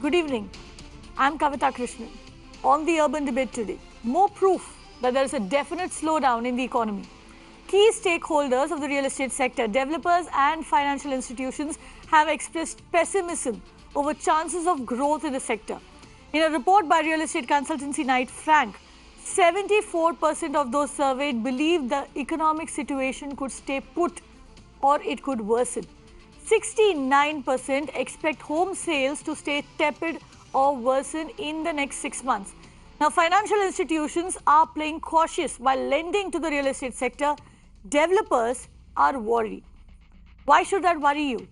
Good evening. I'm Kavita Krishnan. On the Urban Debate today, more proof that there is a definite slowdown in the economy. Key stakeholders of the real estate sector, developers and financial institutions have expressed pessimism over chances of growth in the sector. In a report by real estate consultancy Knight Frank, 74% of those surveyed believe the economic situation could stay put or it could worsen. 69% expect home sales to stay tepid or worsen in the next 6 months. Now, financial institutions are playing cautious while lending to the real estate sector. Developers are worried. Why should that worry you?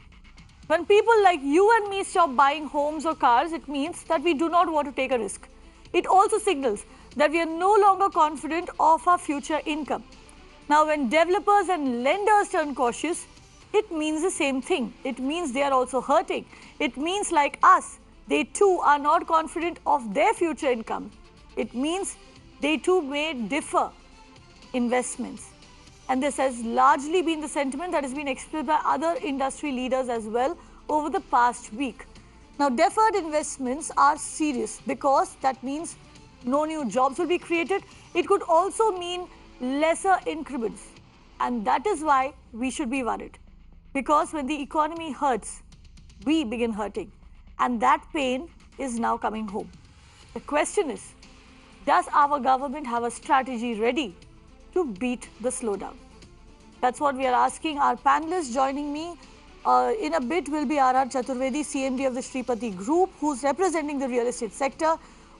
When people like you and me stop buying homes or cars, it means that we do not want to take a risk. It also signals that we are no longer confident of our future income. Now, when developers and lenders turn cautious, it means the same thing. It means they are also hurting. It means, like us, they too are not confident of their future income. It means they too may defer investments. And this has largely been the sentiment that has been expressed by other industry leaders as well over the past week. Now, deferred investments are serious because that means no new jobs will be created. It could also mean lesser increments. And that is why we should be worried. Because when the economy hurts, we begin hurting. And that pain is now coming home. The question is, does our government have a strategy ready to beat the slowdown? That's what we are asking. Our panelists joining me in a bit will be R.R. Chaturvedi, CMD of the Shripati Group, who's representing the real estate sector.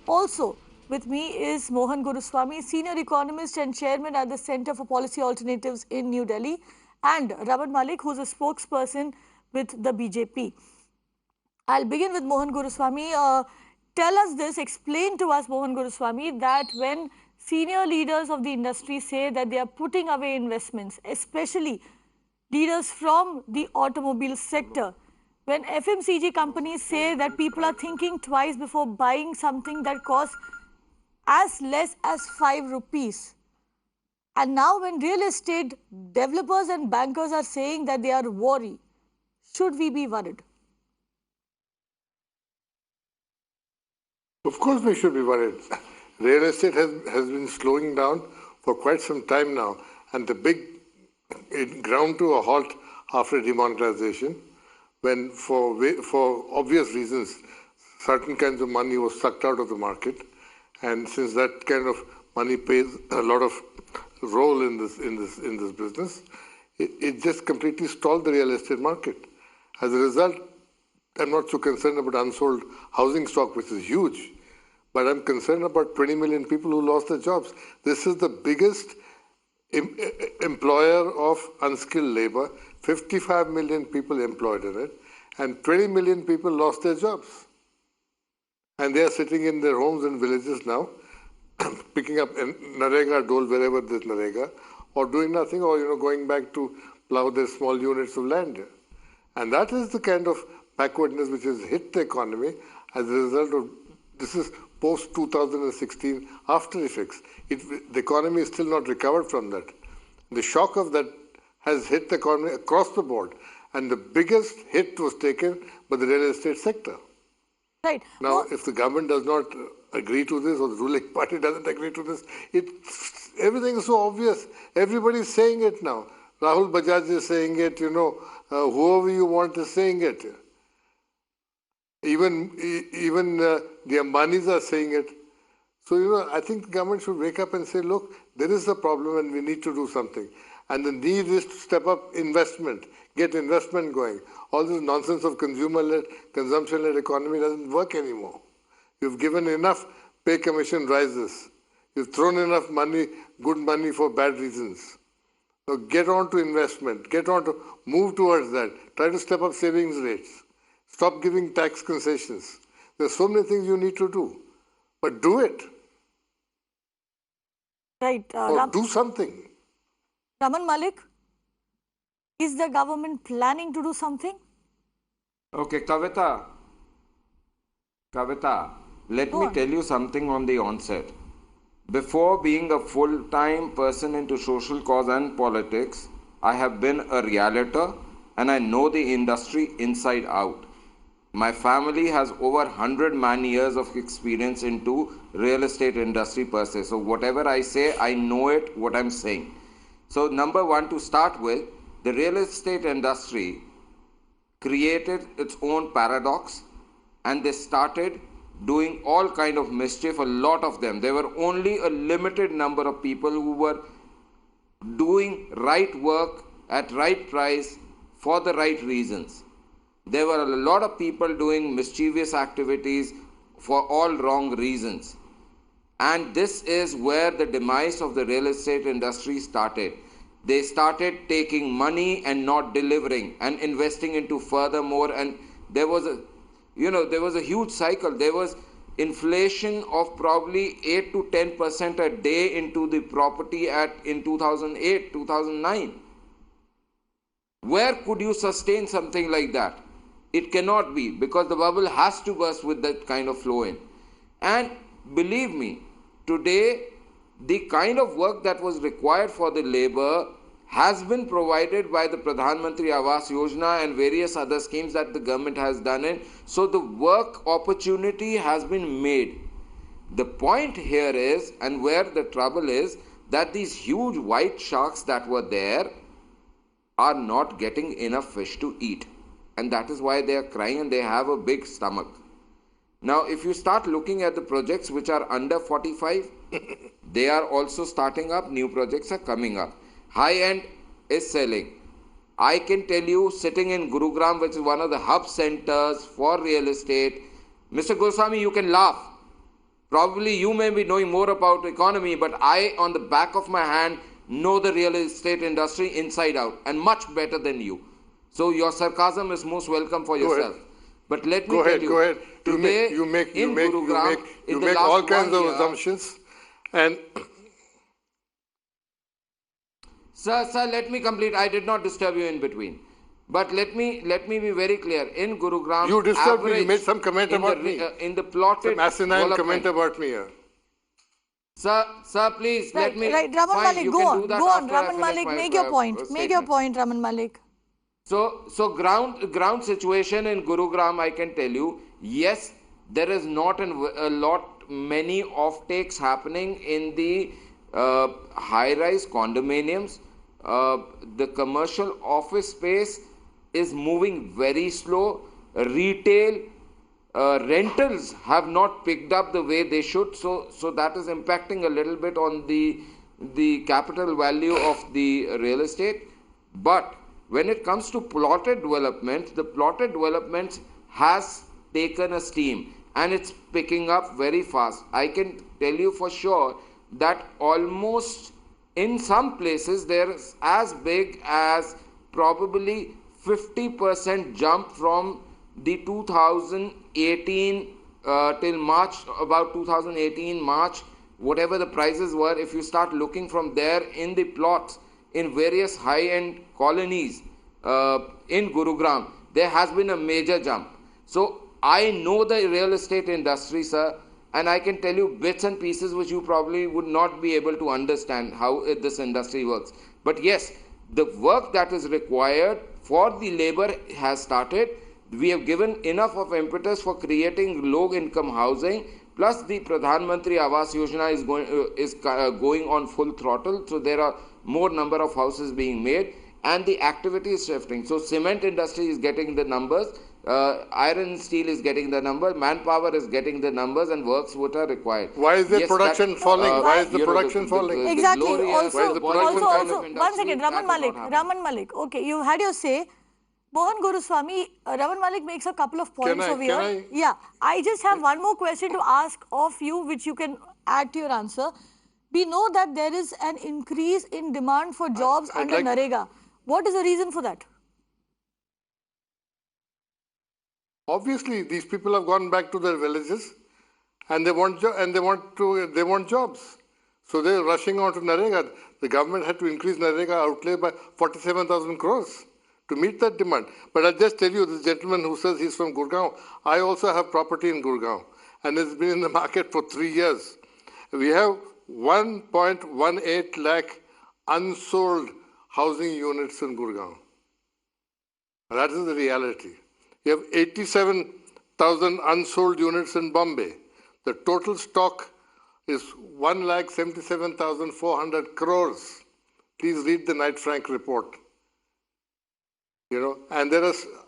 Also with me is Mohan Guruswamy, Senior Economist and Chairman at the Center for Policy Alternatives in New Delhi, and Raman Malik, who's a spokesperson with the BJP. I'll begin with Mohan Guruswamy. Tell us this, explain to us, Mohan Guruswamy, that when senior leaders of the industry say that they are putting away investments, especially leaders from the automobile sector, when FMCG companies say that people are thinking twice before buying something that costs as less as 5 rupees. And now when real estate developers and bankers are saying that they are worried, should we be worried? Of course we should be worried. Real estate has been slowing down for quite some time now, and it ground to a halt after demonetization, when for obvious reasons certain kinds of money was sucked out of the market, and since that kind of money plays a lot of role in this business, it just completely stalled the real estate market. As a result, I'm not so concerned about unsold housing stock, which is huge, but I'm concerned about 20 million people who lost their jobs. This is the biggest employer of unskilled labor, 55 million people employed in it, and 20 million people lost their jobs. And they are sitting in their homes and villages now, picking up Narega dole wherever there's Narega, or doing nothing, or going back to plow their small units of land. And that is the kind of backwardness which has hit the economy as a result of this is post-2016 after effects. The economy is still not recovered from that. The shock of that has hit the economy across the board, and the biggest hit was taken by the real estate sector. Right. Now, if the government does not agree to this, or the ruling party doesn't agree to this, everything is so obvious. Everybody is saying it now. Rahul Bajaj is saying it, whoever you want is saying it. Even the Ambanis are saying it. So, I think the government should wake up and say, look, there is a problem and we need to do something. And the need is to step up investment, get investment going. All this nonsense of consumer-led, consumption-led economy doesn't work anymore. You've given enough pay commission rises. You've thrown enough money, good money for bad reasons. So get on to investment. Move towards that. Try to step up savings rates. Stop giving tax concessions. There's so many things you need to do. But do it. Right. Or do something. Raman Malik, is the government planning to do something? Okay, Kavita, let me tell you something on the onset. Before being a full-time person into social cause and politics, I have been a realtor and I know the industry inside out. My family has over 100 man years of experience into real estate industry per se. So whatever I say, I know it, what I'm saying. So number one, to start with, the real estate industry created its own paradox, and they started doing all kind of mischief, a lot of them. There were only a limited number of people who were doing right work at right price for the right reasons. There were a lot of people doing mischievous activities for all wrong reasons. And this is where the demise of the real estate industry started. They started taking money and not delivering and investing into furthermore, and there was a huge cycle. There was inflation of probably 8 to 10% a day into the property in 2008, 2009. Where could you sustain something like that? It cannot be, because the bubble has to burst with that kind of flow in. And believe me, today the kind of work that was required for the labor has been provided by the Pradhan Mantri Awas Yojana and various other schemes that the government has done it. So the work opportunity has been made. The point here is, and where the trouble is, that these huge white sharks that were there are not getting enough fish to eat. And that is why they are crying, and they have a big stomach. Now, if you start looking at the projects which are under 45, they are also starting up, new projects are coming up. High end is selling. I can tell you, sitting in Gurugram, which is one of the hub centers for real estate, Mr. Goswami, you can laugh. Probably you may be knowing more about economy, but I, on the back of my hand, know the real estate industry inside out, and much better than you. So your sarcasm is most welcome for yourself. But let me tell you, go ahead. Today You make Gurugram, all kinds of assumptions, and Sir, let me complete. I did not disturb you in between. But let me be very clear. In Gurugram, you disturbed me. You made some comment about me. In the plotted some asinine comment about me here. Sir, please let me. Right, Raman fine, Malik, you go can on. do that Go on, after I Raman finish Malik. my, Make your point. Make your statement. point, Raman Malik. So ground situation in Gurugram, I can tell you, yes, there is not many offtakes happening in the high-rise condominiums. The commercial office space is moving very slow. Retail rentals have not picked up the way they should, so that is impacting a little bit on the capital value of the real estate. But when it comes to plotted development, the plotted development has taken a steam and it's picking up very fast. I can tell you for sure that almost in some places there is as big as probably 50% jump from the 2018 till March, about 2018 March, whatever the prices were. If you start looking from there in the plots in various high-end colonies in Gurugram, there has been a major jump. So I know the real estate industry, sir, and I can tell you bits and pieces which you probably would not be able to understand how this industry works. But yes, the work that is required for the labor has started. We have given enough of impetus for creating low-income housing. Plus, the Pradhan Mantri Awas Yojana is going on full throttle. So there are more number of houses being made, and the activity is shifting. So cement industry is getting the numbers. Iron and steel is getting the number, manpower is getting the numbers, and works what are required. Why is the production falling? Why is the production falling? Exactly. Also, one second, Raman Malik. Okay, you had your say. Mohan Guruswamy, Raman Malik makes a couple of points over here. Yeah, I just have one more question to ask of you, which you can add to your answer. We know that there is an increase in demand for jobs under Narega. What is the reason for that? Obviously, these people have gone back to their villages, and they want jobs. So they're rushing on to Narega. The government had to increase Narega outlay by 47,000 crores to meet that demand. But I'll just tell you, this gentleman who says he's from Gurgaon, I also have property in Gurgaon, and it's been in the market for 3 years. We have 1.18 lakh unsold housing units in Gurgaon. That is the reality. You have 87,000 unsold units in Bombay. The total stock is 1,77,400 crores. Please read the Knight Frank report. And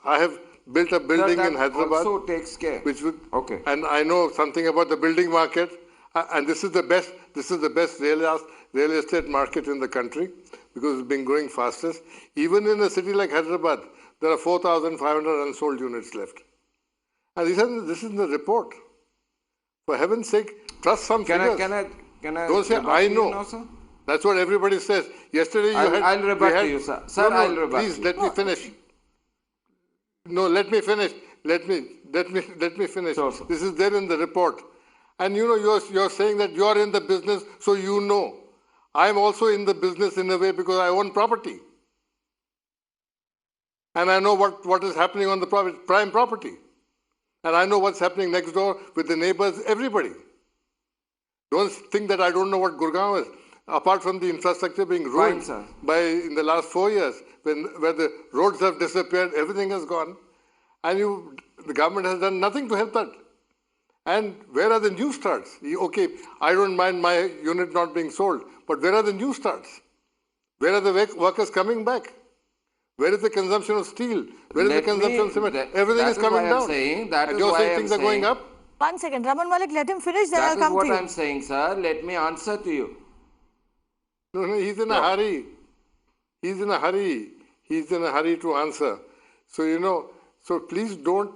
I have built a building in Hyderabad. Also takes care. Okay. And I know something about the building market. And this is the best real estate market in the country because it's been growing fastest. Even in a city like Hyderabad, there are 4,500 unsold units left. And this is in the report. For heaven's sake, trust some figures. Can I Don't say, I know. Now, sir? That's what everybody says. Yesterday I'll rebut to you, sir. Sir, I'll rebut. Please, let me finish. No, let me finish. Let me finish. Sure, sir. This is there in the report. And you're saying that you're in the business, so you know. I'm also in the business in a way because I own property. And I know what is happening on the prime property. And I know what's happening next door with the neighbors, everybody. Don't think that I don't know what Gurgaon is. Apart from the infrastructure being ruined in the last 4 years, where the roads have disappeared, everything has gone. And the government has done nothing to help that. And where are the new starts? Okay, I don't mind my unit not being sold, but where are the new starts? Where are the workers coming back? Where is the consumption of steel? Where is the consumption of cement? Everything is coming down. And you're saying things are going up? 1 second. Raman Malik, let him finish, then I'll come to you. That is what I'm saying, sir. Let me answer to you. No, he's in a hurry. He's in a hurry. He's in a hurry to answer. So, so please don't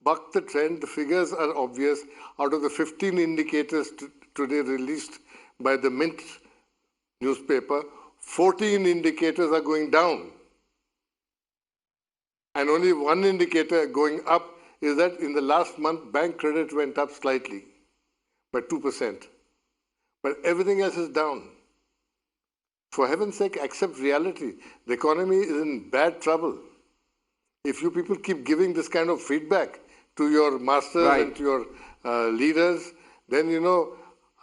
buck the trend. The figures are obvious. Out of the 15 indicators today released by the Mint newspaper, 14 indicators are going down. And only one indicator going up is that in the last month, bank credit went up slightly by 2%. But everything else is down. For heaven's sake, accept reality. The economy is in bad trouble. If you people keep giving this kind of feedback to your masters and to your leaders, then,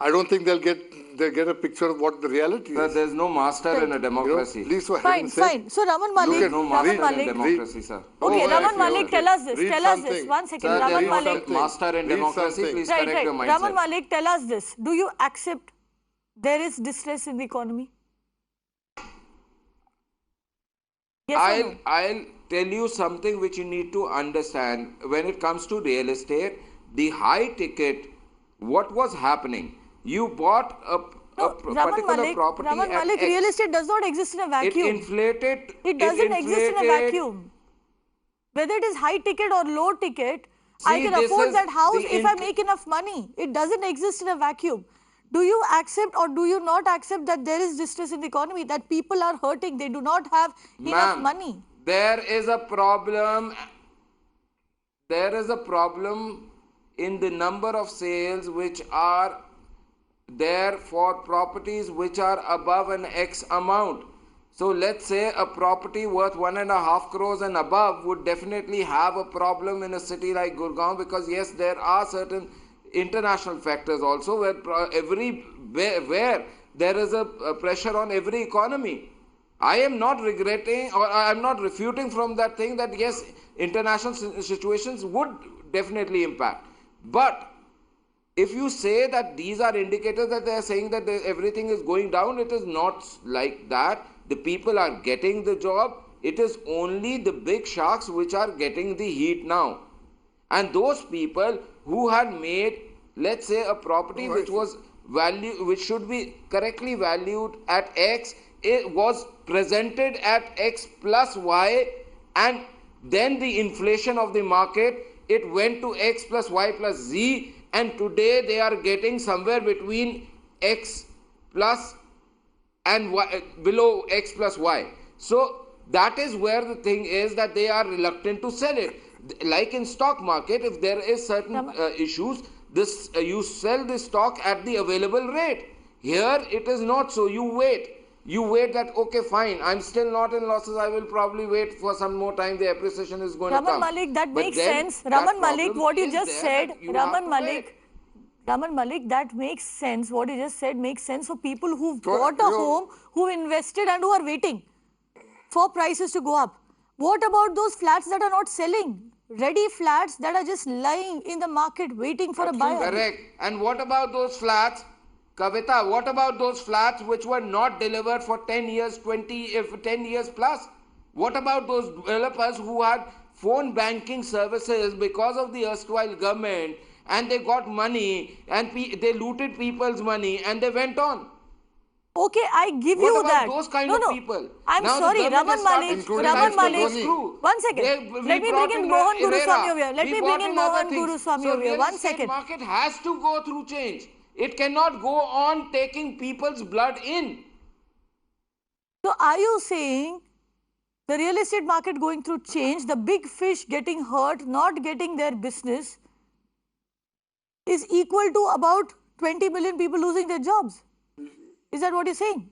I don't think they'll get a picture of what the reality is. There's no master in a democracy. Please, for heaven's sake. Fine. So, Raman Malik, no master in democracy, sir. Okay, Raman Malik, tell us this. Tell us this. 1 second. Sir, Raman Malik. Master in democracy, please correct your mindset. Raman Malik, tell us this. Do you accept there is distress in the economy? Yes or no? I'll tell you something which you need to understand. When it comes to real estate, the high ticket, what was happening? You bought a particular property Raman Malik, real estate does not exist in a vacuum. It inflated. It doesn't exist in a vacuum. Whether it is high ticket or low ticket, I can afford that house if I make enough money. It doesn't exist in a vacuum. Do you accept or do you not accept that there is distress in the economy, that people are hurting, they do not have enough money? There is a problem. There is a problem in the number of sales which are there for properties which are above an X amount. So let's say a property worth 1.5 crores and above would definitely have a problem in a city like Gurgaon, because yes, there are certain international factors also where there is a pressure on every economy. I am not regretting or I am not refuting from that thing that yes, international situations would definitely impact. But if you say that these are indicators that they are saying that everything is going down, it is not like that. The people are getting the job. It is only the big sharks which are getting the heat now. And those people who had made, let's say, a property which was which should be correctly valued at X, it was presented at X plus Y, and then the inflation of the market, it went to X plus Y plus Z, and today they are getting somewhere between X plus and Y, below X plus Y. So that is where the thing is that they are reluctant to sell it. Like in stock market, if there is certain issues, you sell the stock at the available rate. Here it is not so. You wait that, okay, fine, I'm still not in losses, I will probably wait for some more time, the appreciation is going to come. Raman Malik, that makes sense. Raman Malik, what you just said, Raman Malik, that makes sense. What you just said makes sense for people who've bought a home, who invested and who are waiting for prices to go up. What about those flats that are not selling? ready flats that are just lying in the market waiting for a buyer. Correct. And what about those flats, Kavita, what about those flats which were not delivered for 10 years, 20, if 10 years plus? What about those developers who had phone banking services because of the erstwhile government, and they got money and they looted people's money and they went on? Okay, I give What you about that. those kind no, of no. people? I'm Now the sorry, government Raman has started Malik. including Raman Mr. Malik. Dhoni. One second. Let me bring in Mohan Guruswamy over here. Let me bring in Mohan Guruswamy over here. One second. So real estate market has to go through change. It cannot go on taking people's blood in. So are you saying the real estate market going through change, the big fish getting hurt, not getting their business, is equal to about 20 million people losing their jobs? Is that what you're saying?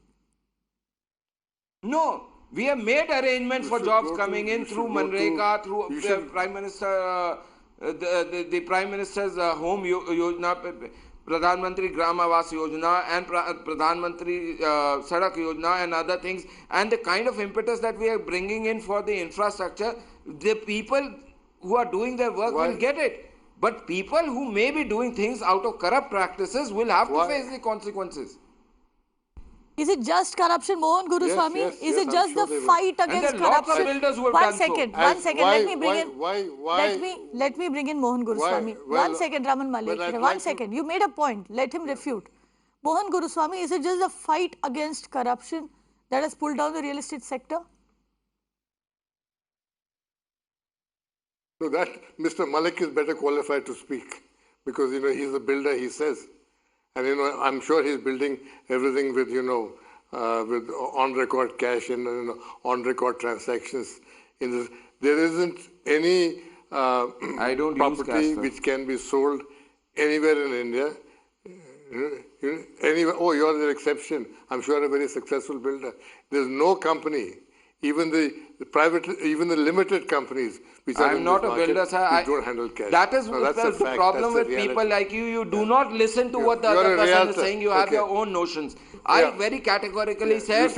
No, we have made arrangements for jobs coming in through Manrega, through Prime Minister, the Prime Minister's home yojana, Pradhan Mantri Gram Awas Yojana, and Pradhan Mantri Sadak Yojana, and other things, and the kind of impetus that we are bringing in for the infrastructure, the people who are doing their work will get it. But people who may be doing things out of corrupt practices will have to face the consequences. Is it just corruption, Mohan Guruswamy? Yes, Is it I'm just sure the they will. fight And against there are lots of corruption? builders who have One done so. second. Let me bring in. Let me bring in Mohan Guruswamy. Well, One second, Raman Malik. well, I'd One like second. You made a point. Let him refute. Mohan Guruswamy, is it just the fight against corruption that has pulled down the real estate sector? So that Mr. Malik is better qualified to speak because, he's a builder, he says. And, I'm sure he's building everything with, with on-record cash and on-record transactions. There isn't any I don't property use cash, which can be sold anywhere in India. Anywhere. Oh, you're the exception. I'm sure a very successful builder. There's no company, even the private, even the limited companies, which are I'm not a builder, sir. don't handle cash. That is no, that's the a fact. problem That's with a people like you. You do not listen to what the other person is saying. You have your own notions. I very categorically said,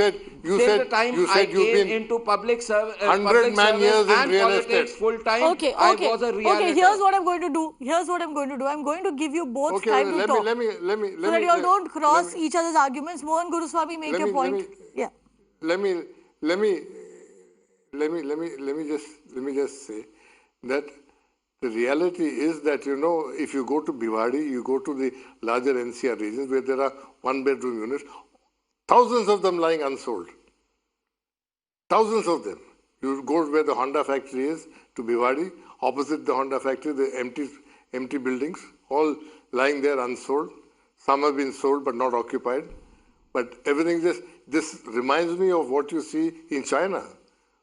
you till said the time you I said you've came been into public service years in and real politics estate. full time, Okay. I was a realtor. Okay, here's what I'm going to do. I'm going to give you both time to talk. Let me, so that you all don't cross each other's arguments. Mohan Guruswamy, make your point. Let me just say that the reality is that, if you go to Bhiwadi, you go to the larger NCR regions where there are one-bedroom units, thousands of them lying unsold. Thousands of them. You go where the Honda factory is, to Bhiwadi, opposite the Honda factory, the empty buildings, all lying there unsold. Some have been sold but not occupied. But everything this reminds me of what you see in China,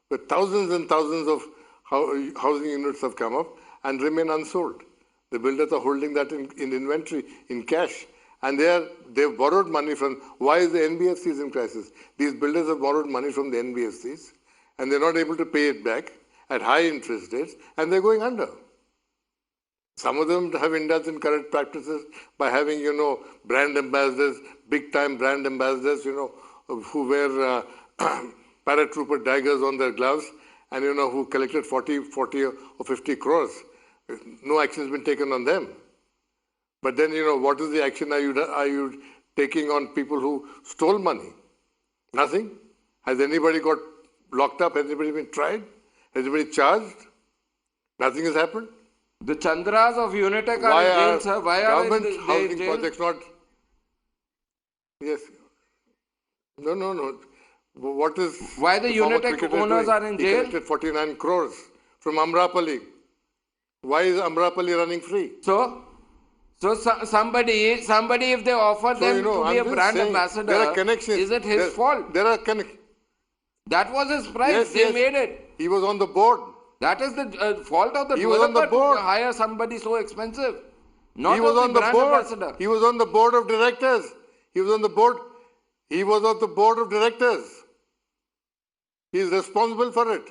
where thousands and thousands of housing units have come up and remain unsold. The builders are holding that in inventory, in cash. And they've borrowed money from, why is the NBFCs in crisis? These builders have borrowed money from the NBFCs and they're not able to pay it back at high interest rates and they're going under. Some of them have indulged in corrupt practices by having, brand ambassadors, big-time brand ambassadors, who wear paratrooper daggers on their gloves and, who collected 40 or 50 crores. No action has been taken on them. But then, what is the action are you taking on people who stole money? Nothing. Has anybody got locked up? Has anybody been tried? Has anybody charged? Nothing has happened. The Chandras of Unitec are in jail, sir. Why are government housing jail? projects not? Yes. No. What is... Why the Unitec owners are in jail? He collected 49 crores from Amrapali. Why is Amrapali running free? So somebody, if they offer them to be a brand ambassador, there are connections. Is it his fault? There are connections. That was his price. Yes, they made it. He was on the board. That is the fault of the He was on the developer board. to hire somebody so expensive. Not He was of on the the brand board. ambassador. He was on the board of directors. He was on the board. He was on the board of directors. He is responsible for it.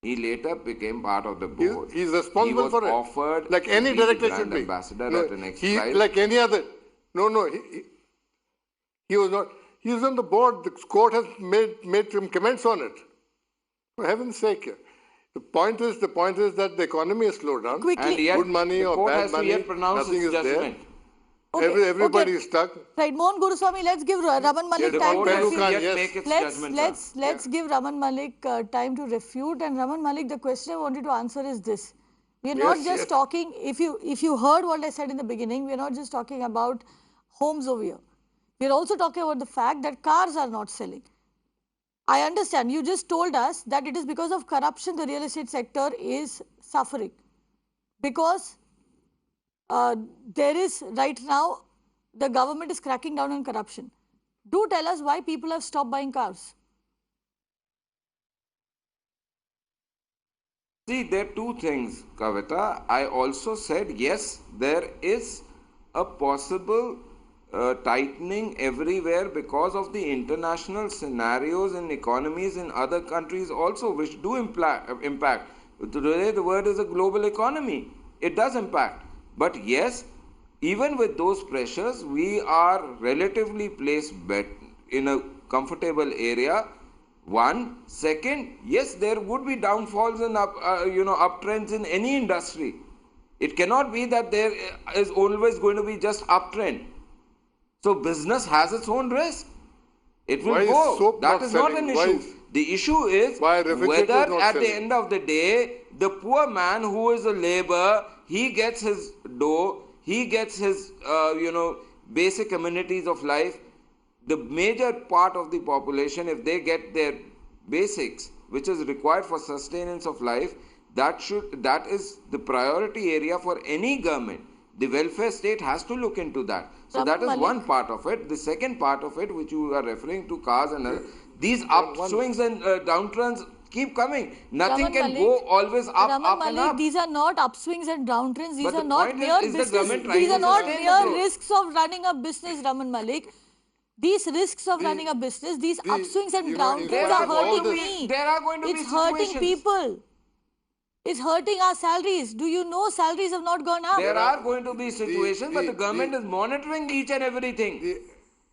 He later became part of the board. He is responsible for it. He was offered like any to be director brand should be. ambassador No, at the next he, price. like any other. No. He was not. He is on the board. The court has made some comments on it. For heaven's sake. The point is that the economy has slowed down. Quickly. And yet, Good money the or court bad has to money, yet pronounce nothing its is there. judgment. Everybody is stuck. Right, Mohan Guruswamy, let's give Raman Malik The Yes, time court to has to Pelukan, yet yes. make its judgment. Let's give Raman Malik time to refute. And Raman Malik, the question I wanted to answer is this. We are not Yes, just yes. talking, if you heard what I said in the beginning, we are not just talking about homes over here. We are also talking about the fact that cars are not selling. I understand, you just told us that it is because of corruption the real estate sector is suffering. Because there is right now, the government is cracking down on corruption. Do tell us why people have stopped buying cars. See, there are two things, Kavita. I also said, yes, there is a possible tightening everywhere because of the international scenarios and economies in other countries also, which do impact. Today, the word is a global economy. It does impact. But yes, even with those pressures, we are relatively placed in a comfortable area. One. Second, yes, there would be downfalls and uptrends in any industry. It cannot be that there is always going to be just uptrend. So business has its own risk. It will Why is go. soap That not is not selling? an Why issue. is- The issue is Why refrigerators whether not at the selling? end of the day, the poor man who is a laborer, he gets his dough, he gets his basic amenities of life. The major part of the population, if they get their basics, which is required for sustenance of life, that is the priority area for any government. The welfare state has to look into that. So that is one part of it. The second part of it, which you are referring to, cars and other, these upswings and downturns keep coming. Nothing can go always up, up and up. These are not upswings and downtrends. These But are the not point mere is the business. government trying These to are not sustain the mere growth. risks of running a business, Raman Malik. These risks of running a business, these upswings and you know, in downtrends spite are of all hurting this- me. There are going to be It's hurting situations. people. It's hurting our salaries. Do you know salaries have not gone up? There are going to be situations, but the government is monitoring each and everything.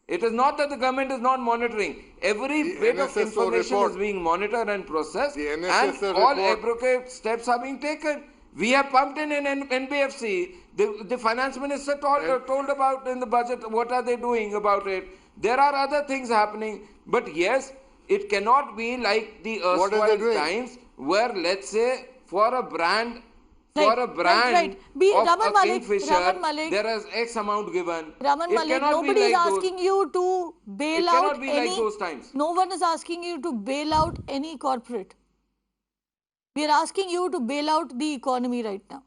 It is not that the government is not monitoring. Every bit of NSSO information report. is being monitored and processed, The and NSSO all report. appropriate steps are being taken. We have pumped in NBFC. The finance minister told about in the budget what are they doing about it. There are other things happening, but yes, it cannot be like the What are they erstwhile doing? times where, let's say, for a brand. Right, For a brand right. of Raman a Malik, Kingfisher, Raman Malik. there is X amount given. Raman It Malik, cannot be nobody is like those- asking you to bail It out cannot be like those times. No one is asking you to bail out any corporate. We are asking you to bail out the economy right now.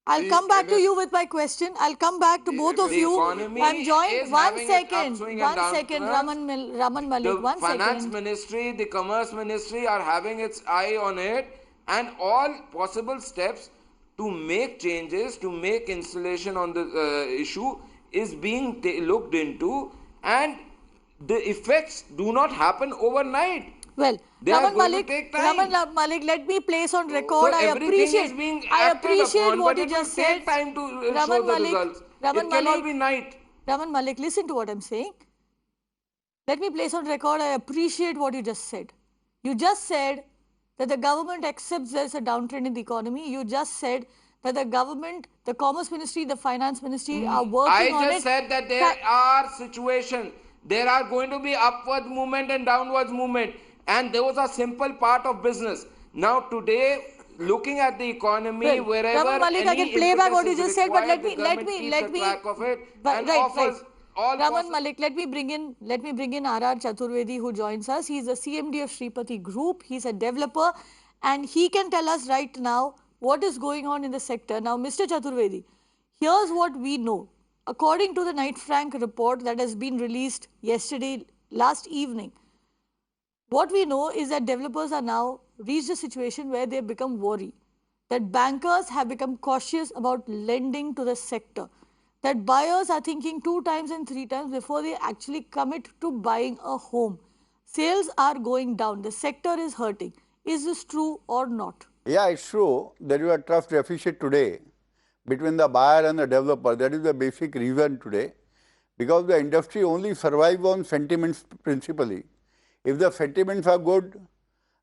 I'll The come back to NS you with my question. I'll come back to both of The you. economy I'm joined. is One having its second. upswing and One second, downturns. Raman Malik. The One finance second. ministry, the commerce ministry are having its eye on it, and all possible steps to make changes, to make installation on the issue is being looked into, and the effects do not happen overnight. Well, They are Raman going to Malik, take time. Raman Malik, let me place on record. So I everything is being acted upon, what but you it just will take said. time to show Raman the Malik, results. Raman It cannot Malik, be night. Raman Malik, listen to what I'm saying. Let me place on record. I appreciate what you just said. You just said that the government accepts there's a downtrend in the economy. You just said that the government, the Commerce Ministry, the Finance Ministry are working on it. I just said that there are situations. There are going to be upward movement and downwards movement, and those are simple part of business. Now today, looking at the economy, Well, wherever Raman Malik, I any can play back impetus what you is just said, but required, let the me, government keeps a track of it but and right, offers all Raman possible. Malik, let me bring in R.R. Chaturvedi, who joins us. He's the CMD of Shripati Group. He's a developer, and he can tell us right now what is going on in the sector. Now, Mr. Chaturvedi, here's what we know. According to the Knight Frank report that has been released last evening, what we know is that developers are now reached a situation where they have become worried, that bankers have become cautious about lending to the sector, that buyers are thinking 2 times and 3 times before they actually commit to buying a home. Sales are going down. The sector is hurting. Is this true or not? Yeah, it's true. There is a trust deficit today between the buyer and the developer. That is the basic reason today, because the industry only survives on sentiments principally. If the sentiments are good,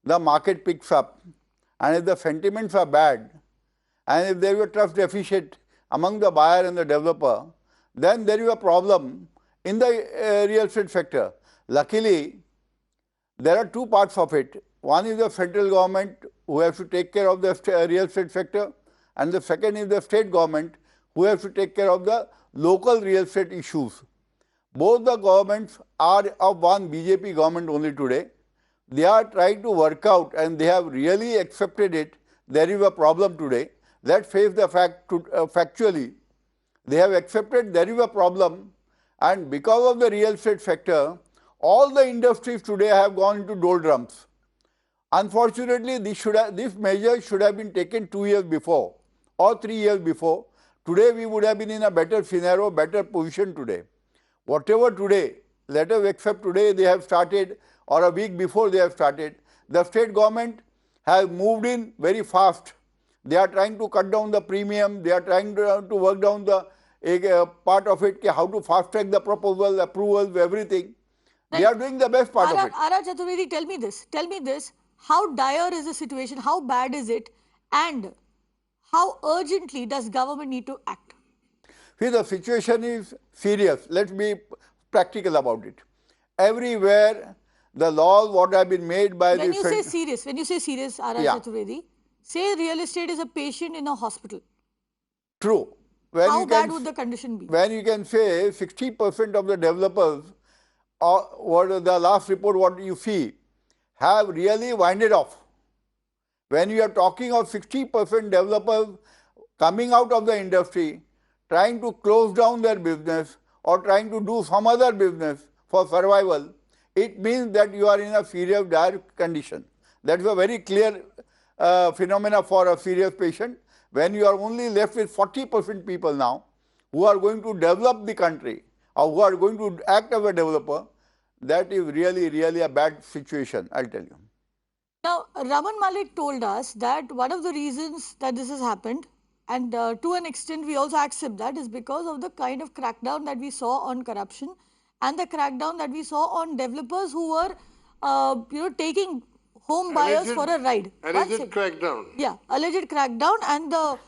the market picks up. and if the sentiments are bad, and if there is a trust deficit among the buyer and the developer, then there is a problem in the real estate sector. Luckily, there are two parts of it. One is the federal government who has to take care of the real estate sector, and the second is the state government who has to take care of the local real estate issues. Both the governments are of one BJP government only today. They are trying to work out, and they have really accepted it. There is a problem today. Let's face the fact factually. They have accepted there is a problem, and because of the real estate sector, all the industries today have gone into doldrums. Unfortunately, this measure should have been taken 2 years before or 3 years before. Today we would have been in a better scenario, better position today. Whatever today, let us accept today they have started, or a week before they have started, the state government has moved in very fast. They are trying to cut down the premium, they are trying to work down the part of it, how to fast track the proposal, approvals, everything. Right. They are doing the best part of it. Ara Chaturvedi, tell me this. How dire is the situation? How bad is it? And how urgently does government need to act? See, the situation is serious. Let's be practical about it. Everywhere, the laws what have been made by when you say serious, Ara Chaturvedi, say real estate is a patient in a hospital. True. How bad would the condition be? When you can say 60% of the developers, or the last report what you see, have really winded off. When you are talking of 60% developers coming out of the industry, trying to close down their business or trying to do some other business for survival, it means that you are in a serious dire condition. That is a very clear phenomena for a serious patient. When you are only left with 40% people now who are going to develop the country or who are going to act as a developer, that is really a bad situation, I'll tell you. Now, Raman Malik told us that one of the reasons that this has happened, and to an extent we also accept that, is because of the kind of crackdown that we saw on corruption and the crackdown that we saw on developers who were taking home buyers for a ride. Alleged crackdown. Yeah, alleged crackdown, and the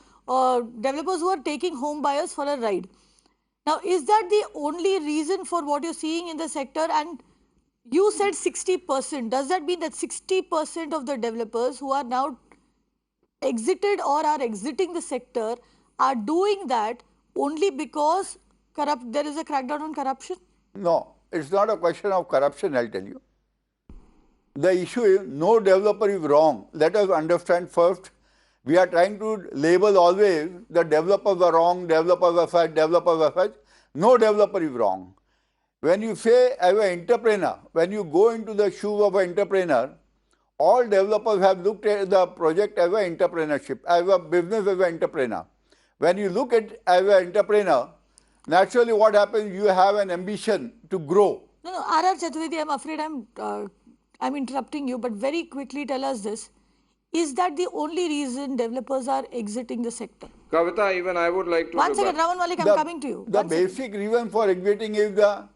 developers who are taking home buyers for a ride. Now, is that the only reason for what you're seeing in the sector? And you said 60%. Does that mean that 60% of the developers who are now exited or are exiting the sector are doing that only because there is a crackdown on corruption? No, it's not a question of corruption, I'll tell you. The issue is no developer is wrong. Let us understand first. We are trying to label always the developers are wrong, developers are such, developers are such. No developer is wrong. When you say as an entrepreneur, when you go into the shoes of an entrepreneur, all developers have looked at the project as an entrepreneurship, as a business as an entrepreneur. When you look at as an entrepreneur, naturally what happens, you have an ambition to grow. No, R.R. Chaturvedi, I'm afraid I'm interrupting you, but very quickly tell us this. Is that the only reason developers are exiting the sector? Kavita, even I would like to... One second, Raman Malik, I'm coming to you. The basic reason for exiting is the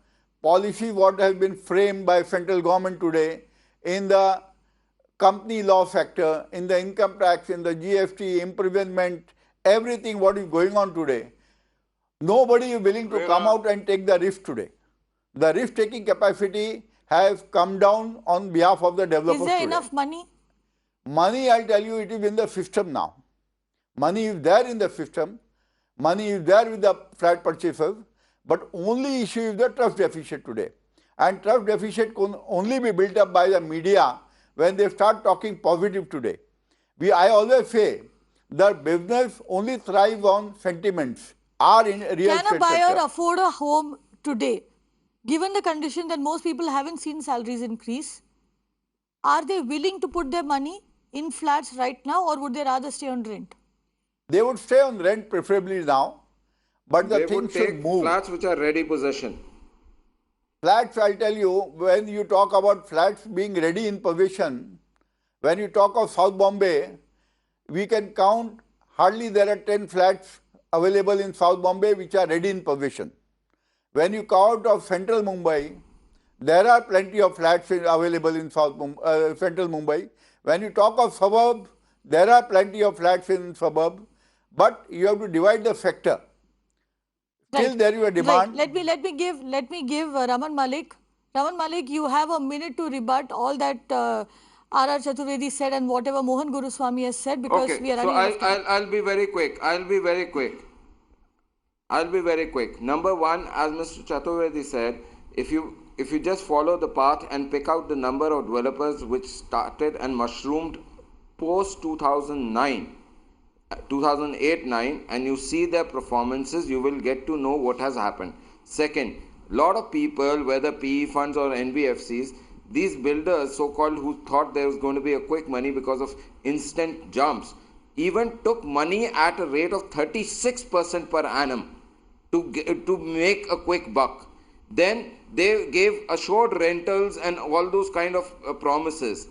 policy what has been framed by central government today in the company law sector, in the income tax, in the GST, imprisonment, everything what is going on today. Nobody is willing to come out and take the risk today. The risk-taking capacity has come down on behalf of the developers. Is there today. Enough money? Money, I tell you, it is in the system now. Money is there in the system. Money is there with the flat purchasers. But only issue is the trust deficit today. And trust deficit can only be built up by the media when they start talking positive today. I always say that business only thrives on sentiments. Can a buyer afford a home today? Given the condition that most people haven't seen salaries increase, are they willing to put their money in flats right now, or would they rather stay on rent? They would stay on rent preferably now, but the things should move. Flats which are ready possession. Flats, I'll tell you, when you talk about flats being ready in possession, when you talk of South Bombay, we can count hardly there are 10 flats available in South Bombay which are ready in possession. When you count of central Mumbai, there are plenty of flats available in central Mumbai. When you talk of suburbs, There are plenty of flats in suburb, but you have to divide the sector. Still there is a demand. Right. Let me give Raman Malik. Raman Malik, you have a minute to rebut all that R.R. Chaturvedi said and whatever Mohan Guruswamy has said, because Okay, we are so running out of time. I'll be very quick. I'll be very quick. Number one, as Mr. Chaturvedi said, if you just follow the path and pick out the number of developers which started and mushroomed post 2009, 2008-9, and you see their performances, you will get to know what has happened. Second, lot of people, whether PE funds or NBFCs, these builders, so-called, who thought there was going to be a quick money because of instant jumps, even took money at a rate of 36% per annum to make a quick buck. Then they gave assured rentals and all those kind of promises,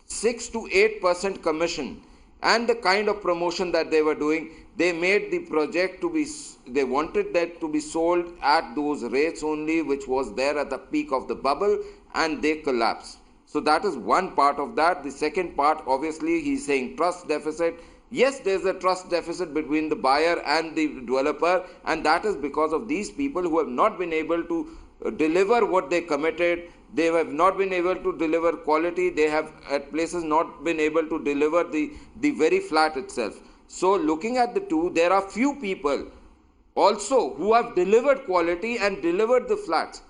6 to 8% commission, and the kind of promotion that they were doing. They made the project to be, they wanted that to be sold at those rates only, which was there at the peak of the bubble, and they collapsed. So that is one part of that. The second part, obviously, he's saying trust deficit. Yes, there's a trust deficit between the buyer and the developer, and that is because of these people who have not been able to deliver what they committed. They have not been able to deliver quality. They have at places not been able to deliver the very flat itself. So looking at the two, there are few people also who have delivered quality and delivered the flats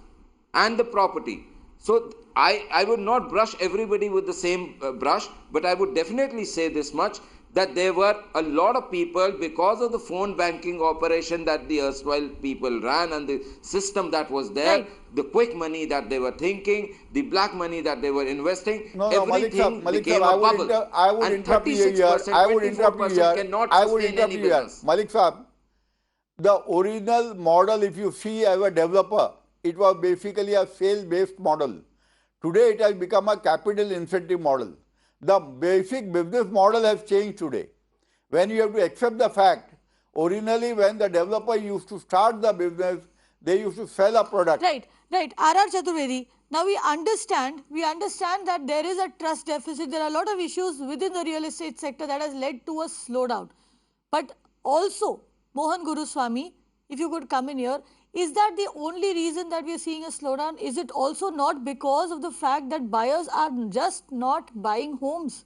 and the property. So I would not brush everybody with the same brush, but I would definitely say this much, that there were a lot of people, because of the phone banking operation that the erstwhile people ran and the system that was there, Right. the quick money that they were thinking, the black money that they were investing, No, everything became a bubble. I would And interrupt you here. 36%, I would interrupt you 24% here. cannot I would sustain interrupt any you here. business. Malik Saab, the original model, if you see as a developer, it was basically a sale-based model. Today, it has become a capital incentive model. The basic business model has changed today. When you have to accept the fact, originally when the developer used to start the business, they used to sell a product. Right. R.R. Chaturvedi, now we understand that there is a trust deficit. There are a lot of issues within the real estate sector that has led to a slowdown. But also, Mohan Guruswamy, if you could come in here, is that the only reason that we are seeing a slowdown? Is it also not because of the fact that buyers are just not buying homes?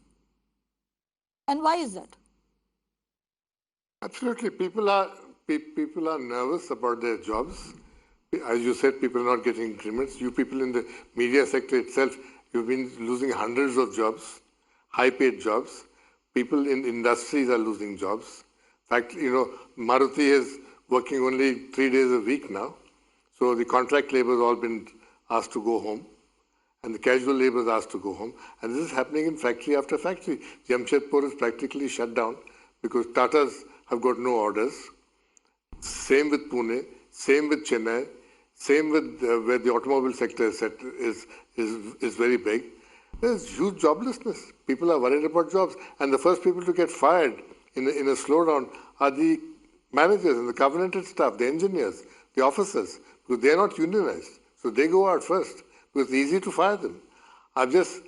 And why is that? Absolutely. People are nervous about their jobs. As you said, people are not getting increments. You people in the media sector itself, you've been losing hundreds of jobs, high-paid jobs. People in industries are losing jobs. In fact, Maruti is working only 3 days a week now. So the contract labor has all been asked to go home, and the casual labor is asked to go home. And this is happening in factory after factory. Jamshedpur is practically shut down because Tatas have got no orders. Same with Pune, same with Chennai, same with where the automobile sector is very big. There's huge joblessness. People are worried about jobs. And the first people to get fired in a slowdown are the managers and the covenanted staff, the engineers, the officers, because they're not unionized. So they go out first because it's easy to fire them. I'm just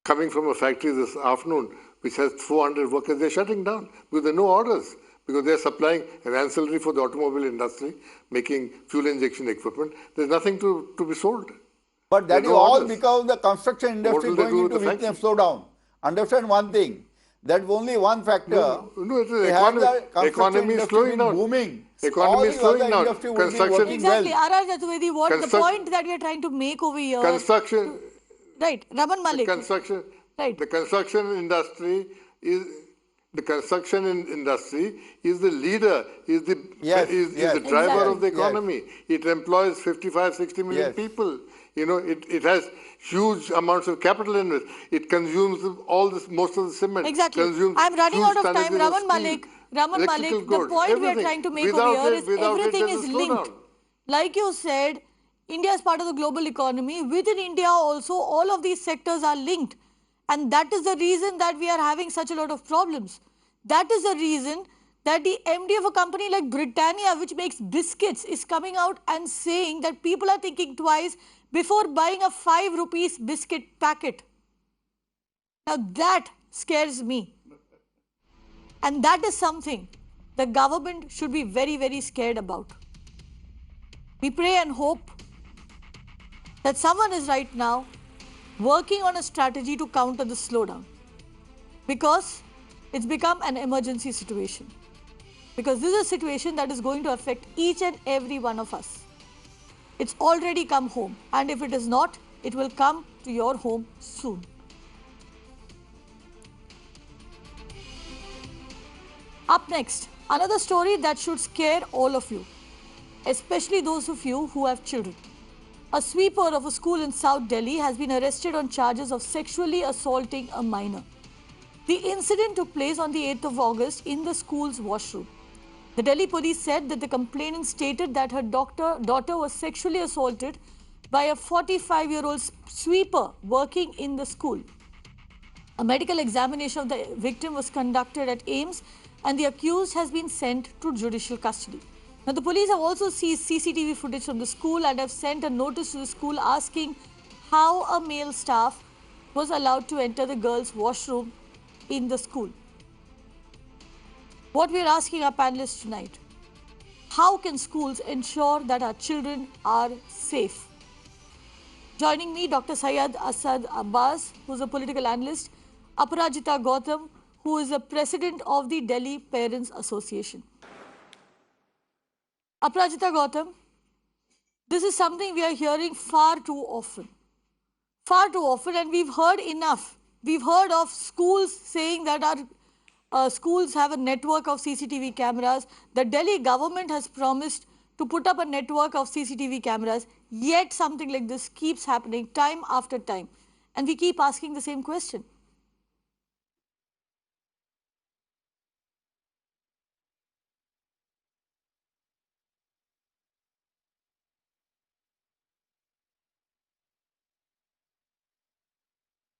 coming from a factory this afternoon which has 400 workers. They're shutting down because there are no orders, because they're supplying an ancillary for the automobile industry, making fuel injection equipment. There's nothing to be sold. But that is no all orders. because the construction industry will they going do with into the weakness factory? slowdown. Understand one thing, that's only one factor. No, it is Has the construction economy is industry slowing been down. booming, Economy all is the slowing other down. industry will be Construction- working Exactly. well. R.R. Chaturvedi, what the point that we are trying to make over here. Construction, Right. Raman Malik. Right. The construction industry is the leader, is the driver of the economy. It employs 55, 60 million people. It has huge amounts of capital in it. It consumes most of the cement. Exactly. Consumes I'm running huge out of time. tonnages Raman steel, Malik, electrical the goods, point we are everything. trying to make Without over here it- is without it, everything there's is a linked. slowdown. Like you said, India is part of the global economy. Within India also, all of these sectors are linked. And that is the reason that we are having such a lot of problems. That is the reason that the MD of a company like Britannia, which makes biscuits, is coming out and saying that people are thinking twice before buying a 5 rupees biscuit packet. Now that scares me. And that is something the government should be very, very scared about. We pray and hope that someone is right now working on a strategy to counter the slowdown, because it's become an emergency situation. Because this is a situation that is going to affect each and every one of us. It's already come home, and if it is not, it will come to your home soon. Up next, another story that should scare all of you, especially those of you who have children. A sweeper of a school in South Delhi has been arrested on charges of sexually assaulting a minor. The incident took place on the 8th of August in the school's washroom. The Delhi police said that the complainant stated that her daughter was sexually assaulted by a 45-year-old sweeper working in the school. A medical examination of the victim was conducted at AIIMS, and the accused has been sent to judicial custody. Now, the police have also seized CCTV footage from the school and have sent a notice to the school asking how a male staff was allowed to enter the girls' washroom in the school. What we are asking our panelists tonight: how can schools ensure that our children are safe? Joining me, Dr. Syed Asad Abbas, who is a political analyst, Aparajita Gautam, who is the president of the Delhi Parents Association. Aparajita Gautam, this is something we are hearing far too often, and we've heard enough. We've heard of schools saying that our schools have a network of CCTV cameras. The Delhi government has promised to put up a network of CCTV cameras, yet something like this keeps happening time after time, and we keep asking the same question.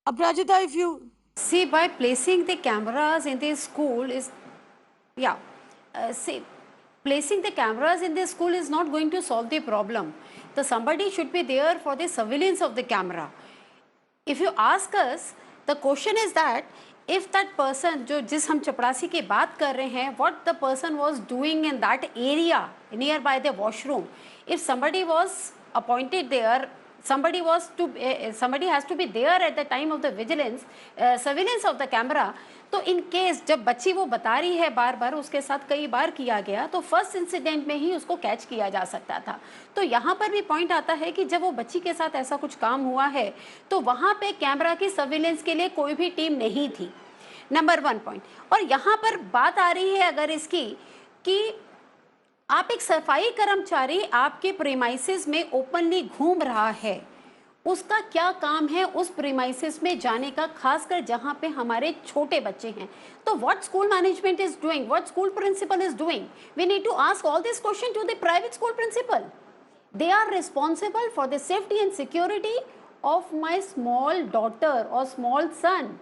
Aparajita, if you... See, by placing the cameras in the school is, placing the cameras in the school is not going to solve the problem. Somebody should be there for the surveillance of the camera. If you ask us, the question is that if that person, जो जिस हम चपरासी की बात कर रहे हैं, what the person was doing in that area nearby the washroom, if somebody was appointed there, somebody has to be there at the time of the vigilance, surveillance of the camera. तो in case जब बच्ची वो बता रही है बार बार उसके साथ कई बार किया गया, तो फर्स्ट इंसिडेंट में ही उसको कैच किया जा सकता था. तो यहाँ पर भी पॉइंट आता है कि जब वो बच्ची के साथ ऐसा कुछ काम हुआ है तो वहाँ पे कैमरा की सर्वेलेंस के लिए कोई भी टीम नहीं थी. Number 1 point. और यहाँ पर बात आ रही है अगर इसकी कि आप एक सफाई कर्मचारी आपके प्रीमाइसेस में ओपनली घूम रहा है, उसका क्या काम है उस प्रीमाइसेस में जाने का, खासकर जहां पे हमारे छोटे बच्चे हैं. तो what school management is doing, what school principal is doing, we need to ask all this question to the private school principal. They are responsible for the safety and security of my small daughter और small son.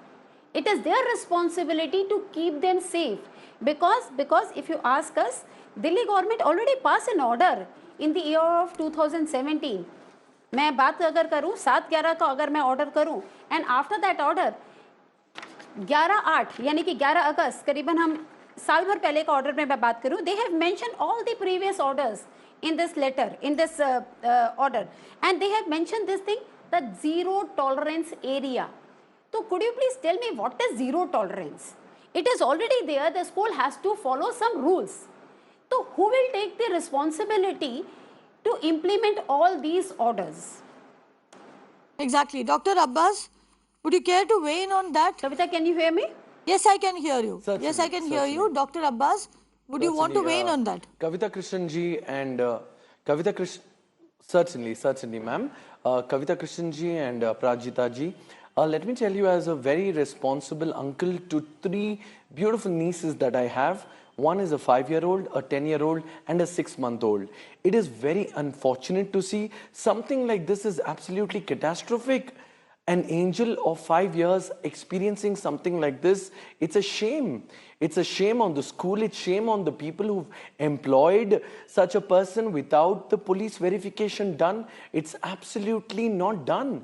It is their responsibility to keep them safe, because if you ask us, Delhi government already passed an order in the year of 2017. मैं बात अगर करूँ 7/11 का अगर मैं order करूँ, and after that order 11/8 यानी कि 11 अगस्त करीबन हम साल भर पहले का ऑर्डर में मैं बात करूँ, they have mentioned all the previous orders in this letter, in this order, and they have mentioned this thing, that zero tolerance area. So could you please tell me what is zero tolerance? It is already there, the school has to follow some rules. So who will take the responsibility to implement all these orders? Exactly. Dr. Abbas, would you care to weigh in on that? Kavita, can you hear me? Yes, I can hear you. Certainly, yes, I can hear you. Dr. Abbas, would you want to weigh in on that? Kavita Krishnanji and Kavita Krishnan, certainly, ma'am. Kavita Krishnanji and Prajita ji. Let me tell you, as a very responsible uncle to 3 beautiful nieces that I have, one is a 5-year-old, a 10-year-old, and a 6-month-old. It is very unfortunate to see something like this is absolutely catastrophic. An angel of 5 years experiencing something like this, it's a shame. It's a shame on the school, it's shame on the people who've employed such a person without the police verification done. It's absolutely not done.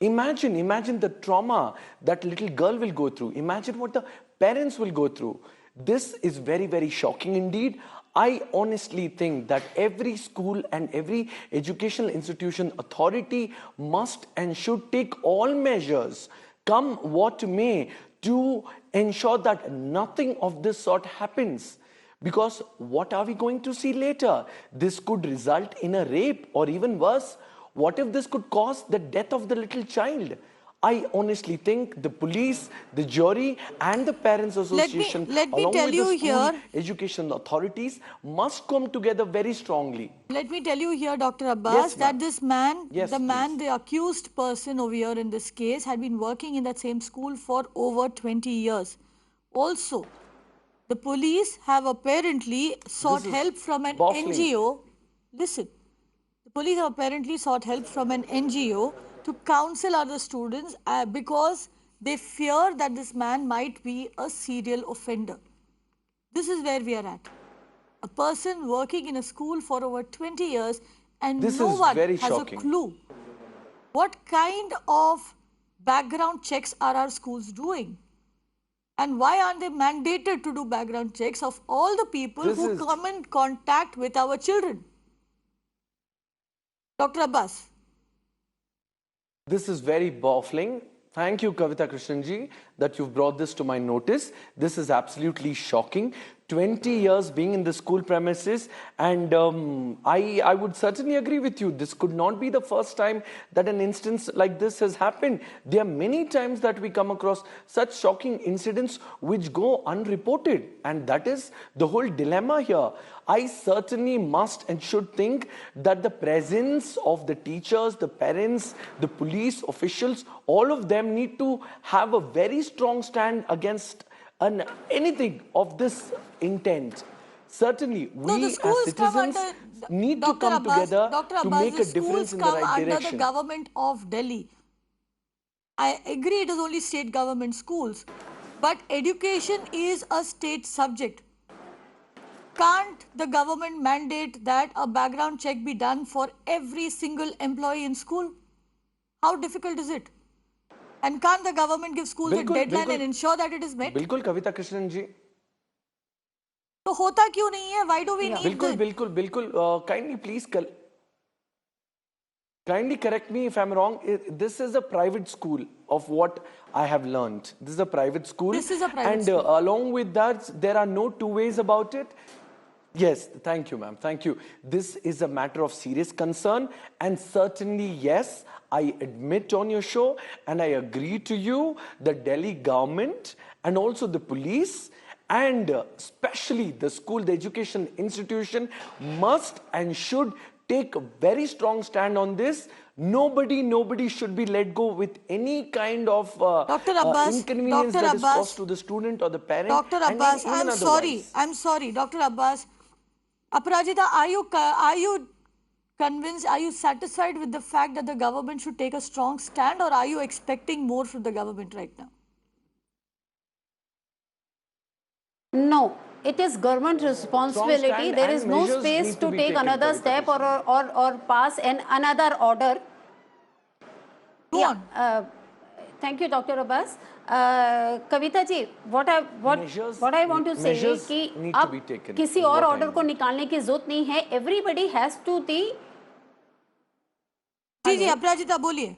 Imagine the trauma that little girl will go through. Imagine what the parents will go through. This is very, very shocking indeed. I honestly think that every school and every educational institution authority must and should take all measures, come what may, to ensure that nothing of this sort happens. Because what are we going to see later? This could result in a rape, or even worse, what if this could cause the death of the little child? I honestly think the police, the jury, and the Parents Association, let me along tell with you the school here, education authorities, must come together very strongly. let me tell you here, Dr. Abbas, Yes, that ma'am. this man, Yes, the accused person over here in this case, had been working in that same school for over 20 years. Also, the police have apparently sought is help from an baffling. NGO. Listen, the police have apparently sought help from an NGO to counsel other students because they fear that this man might be a serial offender. This is where we are at. A person working in a school for over 20 years and This no is one very has shocking. a clue. What kind of background checks are our schools doing? And why aren't they mandated to do background checks of all the people This who is- come in contact with our children? Dr. Abbas. This is very baffling. Thank you, Kavita Krishnanji, that you've brought this to my notice. This is absolutely shocking. 20 years being in the school premises, and I would certainly agree with you. This could not be the first time that an instance like this has happened. There are many times that we come across such shocking incidents which go unreported, and that is the whole dilemma here. I certainly must and should think that the presence of the teachers, the parents, the police officials, all of them need to have a very strong stand against anything of this intent. Certainly, No, the we as schools come citizens under need to Dr. come Abbas, together Dr. to Abbas, make the a difference schools in the come right under direction. the government of Delhi. I agree it is only state government schools, but education is a state subject. Can't the government mandate that a background check be done for every single employee in school? How difficult is it? And can't the government give schools a deadline and ensure that it is met? बिल्कुल कविता कृष्णन जी तो होता क्यों नहीं है? Why do we need बिल्कुल kindly please kindly correct me if I'm wrong. This is a private school of what I have learned. This is a private school. This is a private school. And along with that, there are no two ways about it. Yes, thank you, ma'am. Thank you. This is a matter of serious concern, and certainly, yes, I admit on your show, and I agree to you, the Delhi government and also the police and especially the school, the education institution must and should take a very strong stand on this. Nobody should be let go with any kind of inconvenience that is caused to the student or the parent. Dr. Abbas, I'm sorry, Dr. Abbas. Aparajita, are you convinced, are you satisfied with the fact that the government should take a strong stand, or are you expecting more from the government right now? No, it is government responsibility. There is no space to take another step or pass another order. Go on. Thank you, Dr. Abbas. Kavita ji, what I want to say is कि अब किसी और order को निकालने की जरूरत नहीं है. Everybody has to the. जी अपराजिता बोलिए.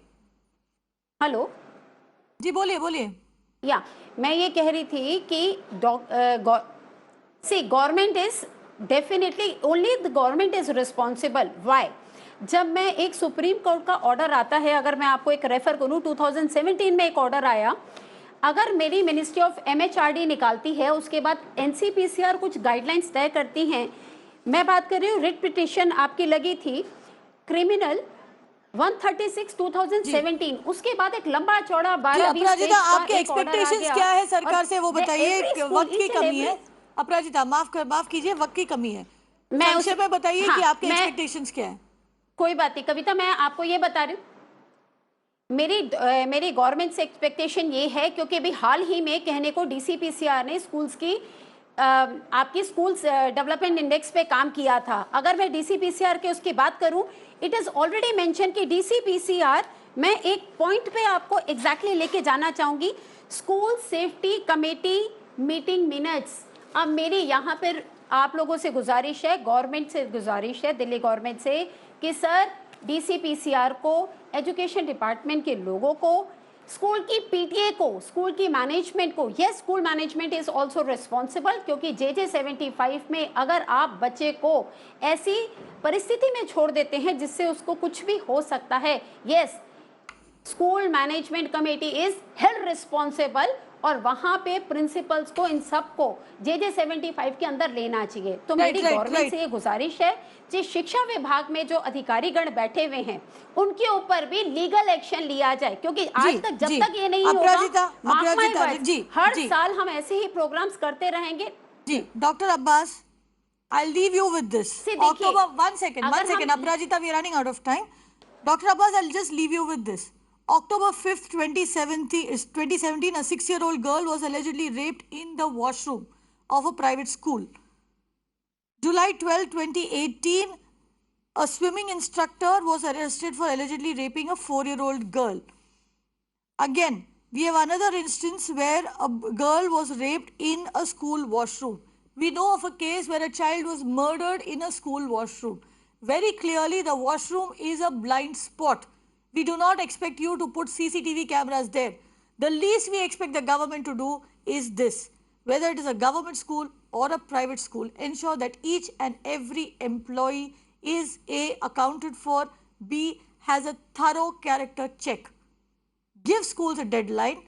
हेलो. जी बोलिए. या मैं ये कह रही थी कि see, government is definitely only the government is responsible. Why? जब मैं एक सुप्रीम कोर्ट का ऑर्डर आता है, अगर मैं आपको एक रेफर करूं, 2017 में एक ऑर्डर आया, अगर मेरी मिनिस्ट्री ऑफ MHRD निकालती है, उसके बाद NCPCR कुछ गाइडलाइंस तय करती हैं. मैं बात कर रही हूँ रिट पिटिशन आपकी लगी थी क्रिमिनल 136 2017, उसके बाद एक लंबा चौड़ा 12-20 आपके एक्सपेक्टेशंस क्या है सरकार से, वो बताइए. वक्त की कमी है अपराजिता, माफ कीजिए, वक्त की कमी है. मैं उसे पे बताइए कि आपके एक्सपेक्टेशंस क्या है. कोई बात नहीं कविता, मैं आपको ये बता रही हूँ, मेरी गवर्नमेंट से एक्सपेक्टेशन ये है, क्योंकि अभी हाल ही में कहने को DCPCR ने स्कूल्स की आपकी स्कूल्स डेवलपमेंट इंडेक्स पे काम किया था. अगर मैं DCPCR के उसकी बात करूं, इट इज ऑलरेडी मेंशन कि DCPCR मैं एक पॉइंट पे आपको एग्जैक्टली लेके जाना चाहूंगी, school safety committee meeting minutes. अब मेरी यहाँ पर आप लोगों से गुजारिश है, गवर्नमेंट से गुजारिश है, दिल्ली गवर्नमेंट से, कि सर DCPCR को, एजुकेशन डिपार्टमेंट के लोगों को, स्कूल की PTA को, स्कूल की मैनेजमेंट को, yes school management is also responsible, क्योंकि JJ 75 में अगर आप बच्चे को ऐसी परिस्थिति में छोड़ देते हैं जिससे उसको कुछ भी हो सकता है, yes school management committee is held responsible, और वहां पे प्रिंसिपल्स को, इन सब को JJ 75 के अंदर लेना चाहिए। तो मेरी गवर्नमेंट से ये गुजारिश है कि शिक्षा विभाग में जो अधिकारीगण बैठे हुए हैं उनके ऊपर भी लीगल एक्शन लिया जाए, क्योंकि आज तक जब तक ये नहीं होगा, हर साल हम ऐसे ही प्रोग्राम्स करते रहेंगे। जी doctor Abbas, I'll leave you with this. October, one second, Aparajita, we are running out of time. Dr. Abbas, I'll just leave you with this. October 5th, 2017, a 6-year-old girl was allegedly raped in the washroom of a private school. July 12, 2018, a swimming instructor was arrested for allegedly raping a 4-year-old girl. Again, we have another instance where a girl was raped in a school washroom. We know of a case where a child was murdered in a school washroom. Very clearly, the washroom is a blind spot. We do not expect you to put CCTV cameras there. The least we expect the government to do is this. Whether it is a government school or a private school, ensure that each and every employee is A, accounted for, B, has a thorough character check. Give schools a deadline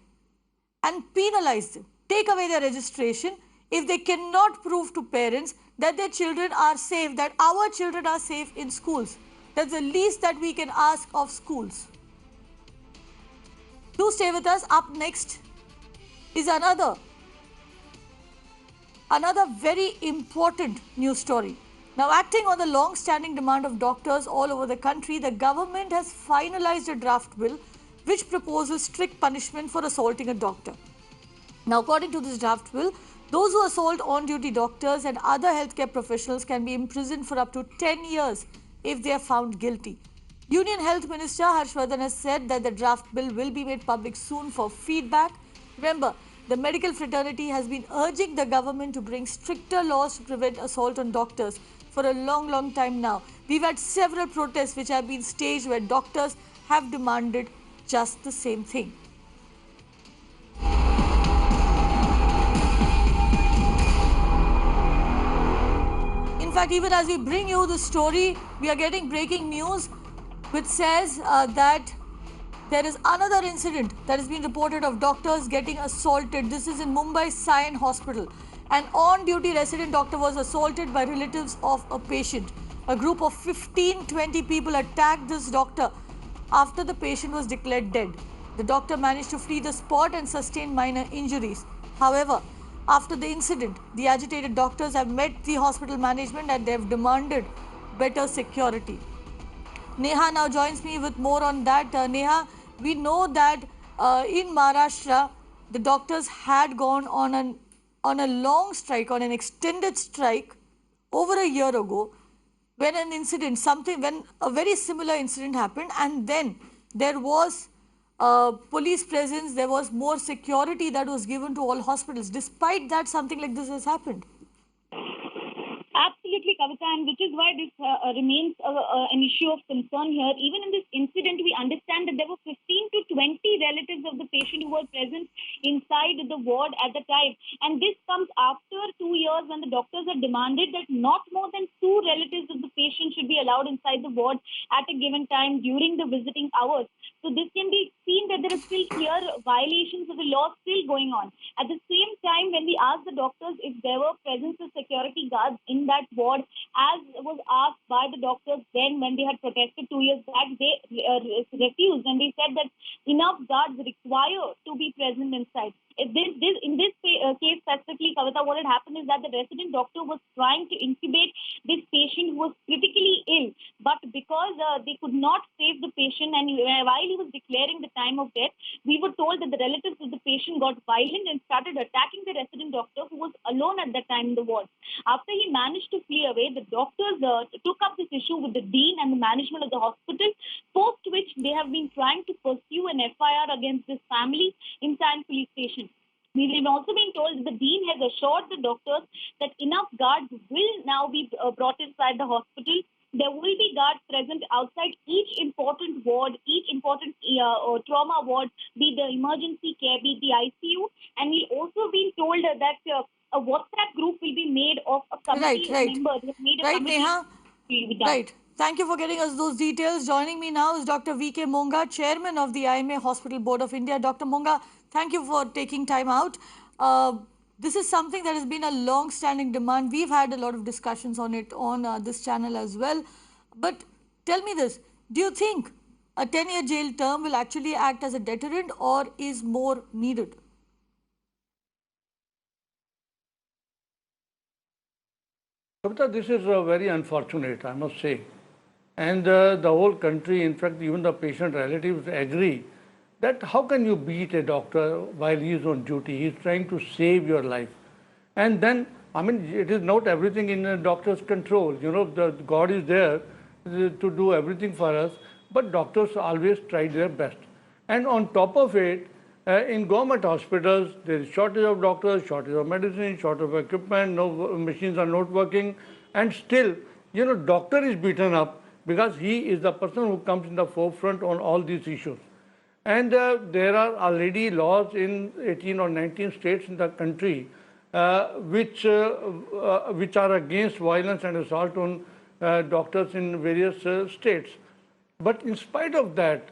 and penalize them. Take away their registration if they cannot prove to parents that their children are safe, that our children are safe in schools. That's the least that we can ask of schools. Do stay with us. Up next is another very important news story. Now, acting on the long-standing demand of doctors all over the country, the government has finalized a draft bill which proposes strict punishment for assaulting a doctor. Now, according to this draft bill, those who assault on-duty doctors and other healthcare professionals can be imprisoned for up to 10 years if they are found guilty. Union Health Minister Harshvardhan has said that the draft bill will be made public soon for feedback. Remember, the medical fraternity has been urging the government to bring stricter laws to prevent assault on doctors for a long time now. We've had several protests which have been staged where doctors have demanded just the same thing. In fact, even as we bring you the story, we are getting breaking news which says that there is another incident that has been reported of doctors getting assaulted. This is in Mumbai Sion Hospital. An on-duty resident doctor was assaulted by relatives of a patient. A group of 15-20 people attacked this doctor after the patient was declared dead. The doctor managed to flee the spot and sustained minor injuries. However, after the incident, the agitated doctors have met the hospital management and they have demanded better security. Neha now joins me with more on that. Neha, we know that in Maharashtra, the doctors had gone on a long strike, on an extended strike over a year ago, when when a very similar incident happened, and then there was police presence, there was more security that was given to all hospitals. Despite that, something like this has happened. Absolutely, Kavita, and which is why this remains an issue of concern here. Even in this incident, we understand that there were 15 to 20 relatives of the patient who were present inside the ward at the time. And this comes after 2 years when the doctors had demanded that not more than 2 relatives of the patient should be allowed inside the ward at a given time during the visiting hours. So this can be seen that there are still clear violations of the law still going on. At the same time, when we asked the doctors if there were presence of security guards in that ward, as was asked by the doctors then when they had protested 2 years back, they refused, and they said that enough guards require to be present inside. In this case specifically, Kavita, what had happened is that the resident doctor was trying to intubate this patient who was critically ill, but because they could not save the patient, and while he was declaring the time of death, we were told that the relatives of the patient got violent and started attacking the resident doctor who was alone at that time in the ward. After he managed to flee away, the doctors took up this issue with the dean and the management of the hospital, post which they have been trying to pursue an FIR against this family in Sion police station. We have also been told that the dean has assured the doctors that enough guards will now be brought inside the hospital. There will be guards present outside each important ward, each important trauma ward, be the emergency care, be the ICU. And we've also been told that a WhatsApp group will be made of a committee member. They have made a committee. Neha? Right. Thank you for getting us those details. Joining me now is Dr. V.K. Monga, Chairman of the IMA Hospital Board of India. Dr. Monga, thank you for taking time out. This is something that has been a long-standing demand. We've had a lot of discussions on it on this channel as well. But tell me this, do you think a 10-year jail term will actually act as a deterrent or is more needed? Kavita, this is very unfortunate, I must say. And the whole country, in fact, even the patient relatives agree that how can you beat a doctor while he is on duty? He is trying to save your life. And then, I mean, it is not everything in a doctor's control. You know, God is there to do everything for us, but doctors always try their best. And on top of it, in government hospitals, there is shortage of doctors, shortage of medicine, shortage of equipment, no machines are not working. And still, you know, doctor is beaten up because he is the person who comes in the forefront on all these issues. And there are already laws in 18 or 19 states in the country which are against violence and assault on doctors in various states. But in spite of that,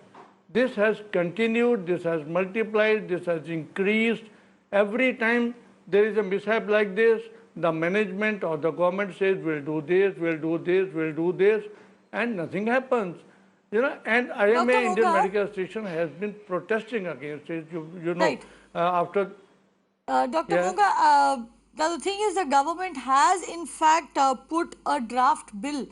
this has continued, this has multiplied, this has increased. Every time there is a mishap like this, the management or the government says, we'll do this, we'll do this, we'll do this, and nothing happens. You know, and IMA, Indian Medical Association, has been protesting against it, you know, right. After... Dr. Monga, the thing is the government has in fact put a draft bill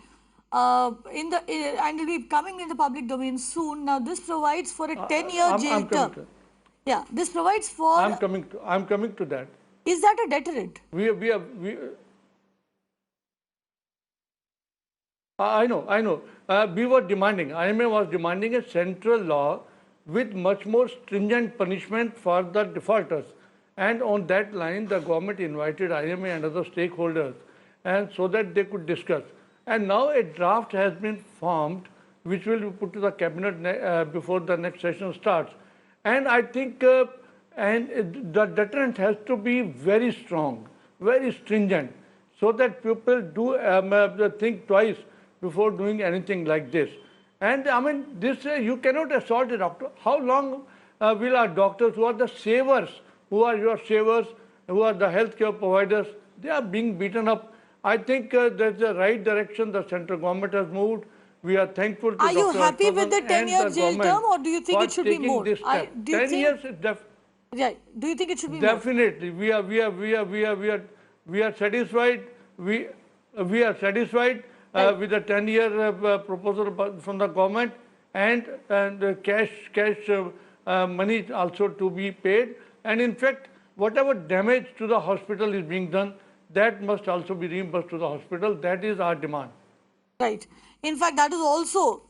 and it will be coming in the public domain soon. Now this provides for a 10-year jail term. Yeah, this provides for... I'm coming to that. Is that a deterrent? I know. We were demanding, IMA was demanding a central law with much more stringent punishment for the defaulters. And on that line, the government invited IMA and other stakeholders, and so that they could discuss. And now a draft has been formed, which will be put to the cabinet before the next session starts. And I think and the deterrent has to be very strong, very stringent, so that people do think twice before doing anything like this. And I mean, this you cannot assault a doctor. How long will our doctors, who are the savers, who are your savers, who are the healthcare providers, they are being beaten up? I think that's the right direction the central government has moved. We are thankful to Are you happy with the 10-year jail term, or do you think it should be more? 10 years is yeah. Do you think it should be definitely more? We are satisfied. We are satisfied with the 10-year proposal from the government, and cash money also to be paid. And in fact, whatever damage to the hospital is being done, that must also be reimbursed to the hospital. That is our demand. Right. In fact, that is also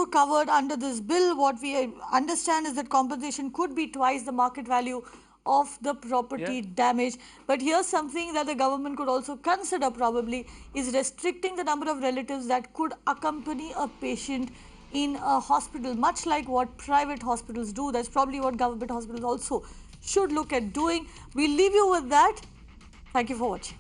covered under this bill. What we understand is that compensation could be twice the market value of the property damage. But here's something that the government could also consider probably is restricting the number of relatives that could accompany a patient in a hospital, much like what private hospitals do. That's probably what government hospitals also should look at doing. We'll leave you with that. Thank you for watching.